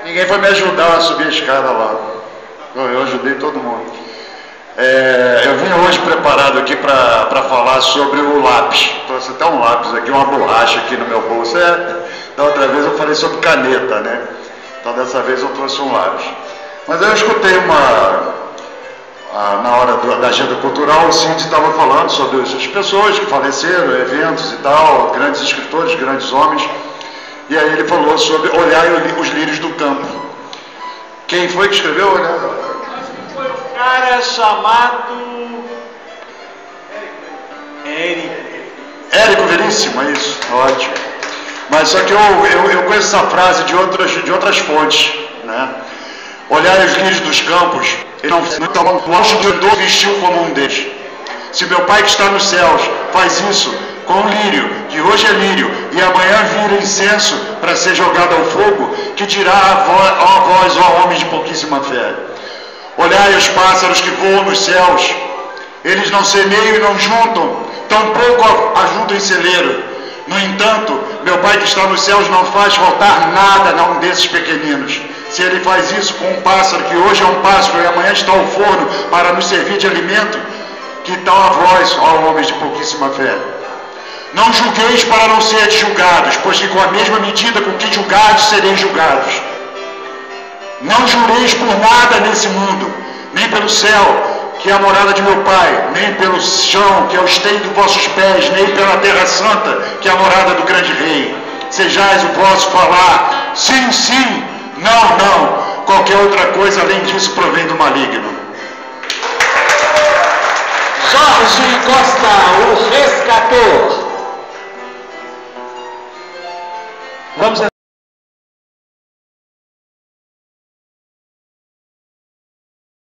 Ninguém foi me ajudar a subir a escada lá. Eu ajudei todo mundo. Eu vim hoje preparado aqui para falar sobre o lápis. Trouxe até um lápis aqui, uma borracha aqui no meu bolso. Da outra vez eu falei sobre caneta, né? Então dessa vez eu trouxe um lápis. Mas eu escutei na hora da agenda cultural, o Cid estava falando sobre as pessoas que faleceram, eventos e tal, grandes escritores, grandes homens. E aí ele falou sobre olhar os lírios do campo. Quem foi que escreveu? Foi um cara chamado Érico Veríssimo, é isso? Ótimo. Mas só que eu conheço essa frase de outras fontes, né? Olhar os lírios dos campos, ele não gosta do vestiu como um deles. Se meu Pai que está nos céus faz isso com o lírio, que hoje é lírio, e amanhã vira incenso para ser jogado ao fogo, que dirá a vós, ó homens de pouquíssima fé. Olhai os pássaros que voam nos céus, eles não semeiam e não juntam, tampouco ajuntam em celeiro. No entanto, meu Pai que está nos céus não faz faltar nada a um desses pequeninos. Se ele faz isso com um pássaro, que hoje é um pássaro e amanhã está ao forno para nos servir de alimento, que tal a vós, ó homens de pouquíssima fé? Não julgueis para não seres julgados, pois que com a mesma medida com que julgardes, sereis julgados. Não jureis por nada nesse mundo, nem pelo céu, que é a morada de meu Pai, nem pelo chão, que é o esteio dos vossos pés, nem pela terra santa, que é a morada do grande rei. Sejais o vosso falar, sim, sim, não, não. Qualquer outra coisa além disso provém do maligno. Jorge Costa, o resgator. Vamos